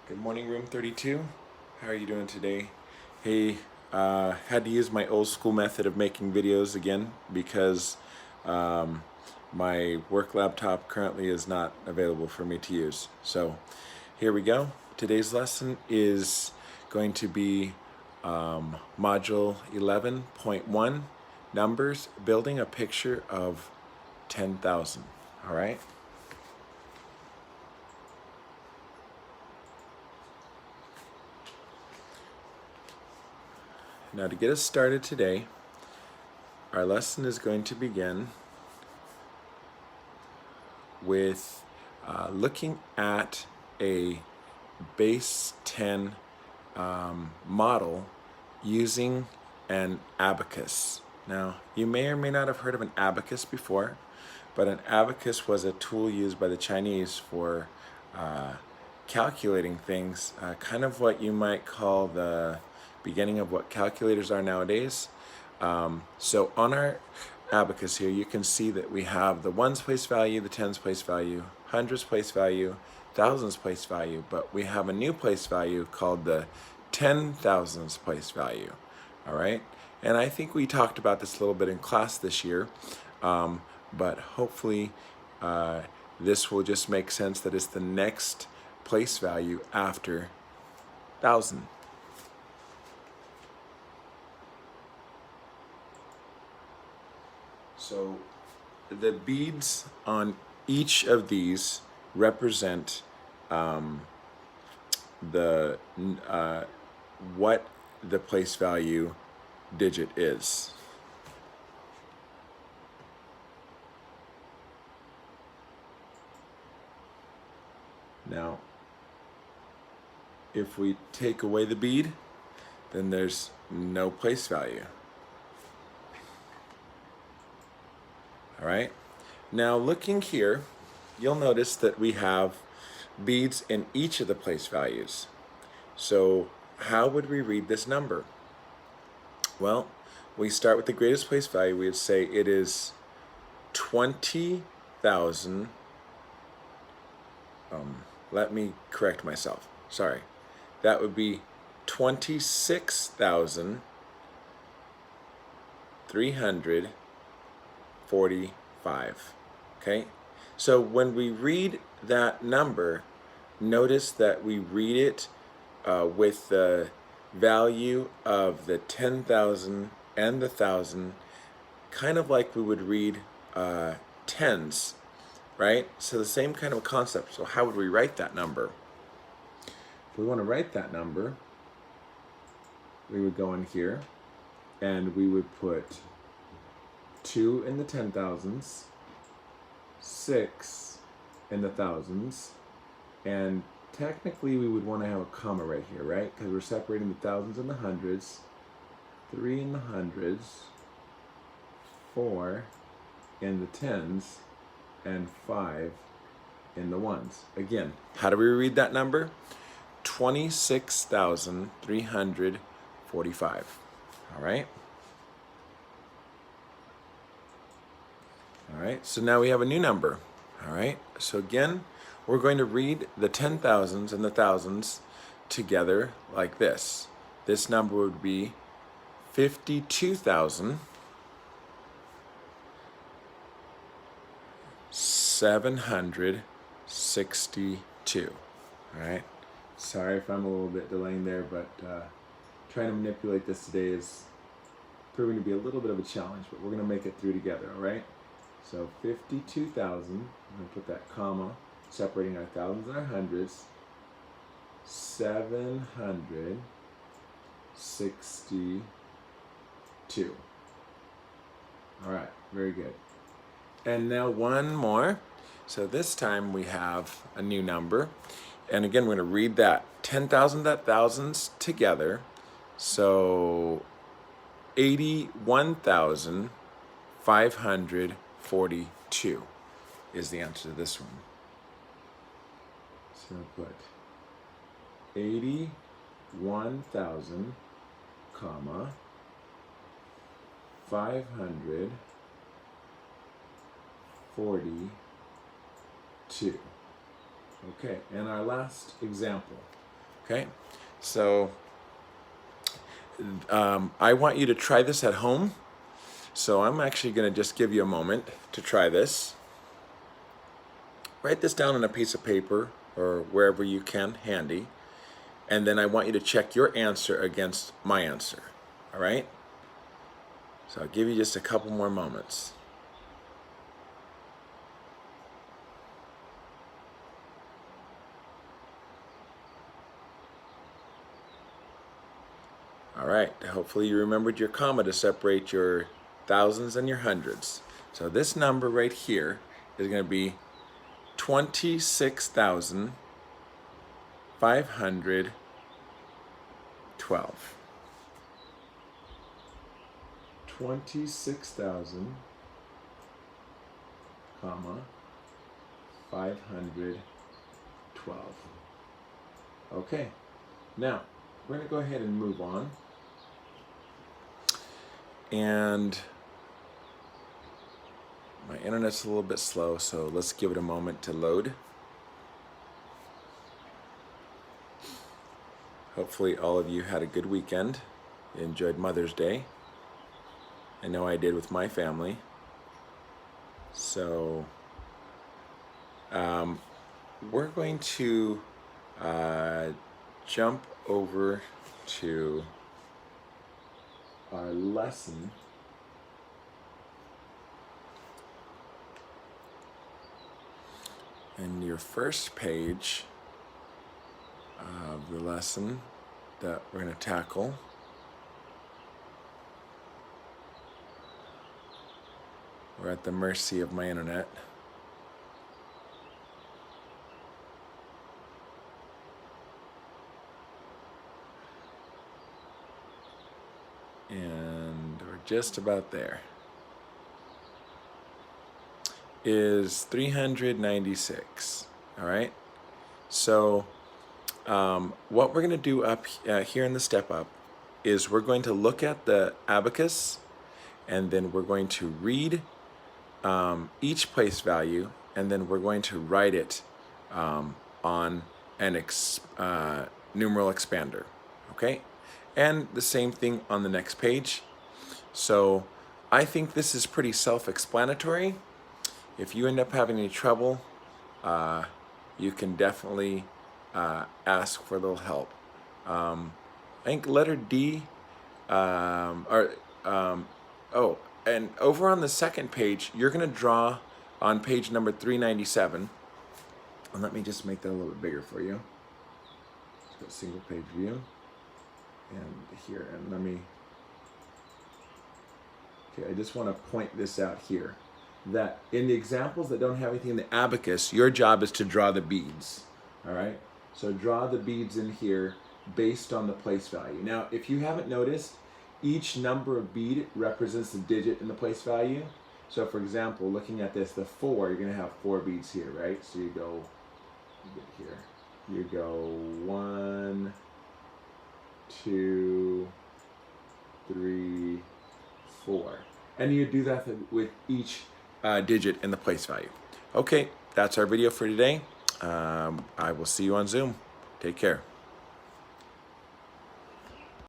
Good morning, room 32. How are you doing today? Hey, had to use my old school method of making videos again because my work laptop currently is not available for me to use. So here we go. Today's lesson is going to be module 11.1, numbers, building a picture of 10,000. All right? Now to get us started today, our lesson is going to begin with looking at a base 10 model using an abacus. Now, you may or may not have heard of an abacus before, but an abacus was a tool used by the Chinese for calculating things, kind of what you might call the beginning of what calculators are nowadays. So on our abacus here, you can see that we have the ones place value, the tens place value, hundreds place value, thousands place value, but we have a new place value called the 10,000s place value. All right, and I think we talked about this a little bit in class this year, but hopefully this will just make sense that it's the next place value after 1,000. So the beads on each of these represent what the place value digit is. Now, if we take away the bead, then there's no place value. All right. Now looking here, you'll notice that we have beads in each of the place values. So how would we read this number? Well, we start with the greatest place value. We would say it is 20,000. Let me correct myself. Sorry. That would be 26,345. Okay? So when we read that number, notice that we read it with the value of the 10,000 and the 1,000, kind of like we would read tens, right? So the same kind of concept. So how would we write that number? If we want to write that number, we would go in here and we would put 2 in the 10,000s, 6 in the thousands, and technically we would want to have a comma right here, right? Because we're separating the thousands and the hundreds. 3 in the hundreds, 4 in the tens, and 5 in the ones. Again, how do we read that number? 26,345. All right? All right, so now we have a new number. All right, so again, we're going to read the 10,000s and the thousands together like this. This number would be 52,762. All right, sorry if I'm a little bit delaying there, but trying to manipulate this today is proving to be a little bit of a challenge, but we're going to make it through together, all right? So 52,000, I'm going to put that comma, separating our thousands and our hundreds, 762. All right, very good. And now one more. So this time we have a new number. And again, we're going to read that 10,000, that thousands together. So 81,542 is the answer to this one. So I'll put 81,000, comma, 542. Okay, and our last example. Okay, so I want you to try this at home. So I'm actually going to just give you a moment to try this. Write this down on a piece of paper or wherever you can, handy. And then I want you to check your answer against my answer. All right? So I'll give you just a couple more moments. All right, hopefully you remembered your comma to separate your thousands and your hundreds. So this number right here is going to be 26,512. 26,000, comma, 512. Okay, now we're going to go ahead and move on. And my internet's a little bit slow, so let's give it a moment to load. Hopefully all of you had a good weekend. You enjoyed Mother's Day. I know I did with my family. So we're going to jump over to our lesson. And your first page of the lesson that we're going to tackle we're at the mercy of my internet. And we're just about there. Is 396. All right. So what we're going to do up here in the step up is we're going to look at the abacus, and then we're going to read each place value, and then we're going to write it on an numeral expander. Okay. And the same thing on the next page. So I think this is pretty self-explanatory. If you end up having any trouble, you can definitely ask for a little help. I think letter D, and over on the second page, you're going to draw on page number 397. And let me just make that a little bit bigger for you. Let's go single page view. And here, and let me, okay, I just want to point this out here, that in the examples that don't have anything in the abacus, your job is to draw the beads, all right? So draw the beads in here based on the place value. Now, if you haven't noticed, each number of bead represents the digit in the place value. So for example, looking at this, the 4, you're going to have 4 beads here, right? So you go, you go 1, 2, 3, 4. And you do that with each digit in the place value. Okay, that's our video for today. I will see you on Zoom. Take care.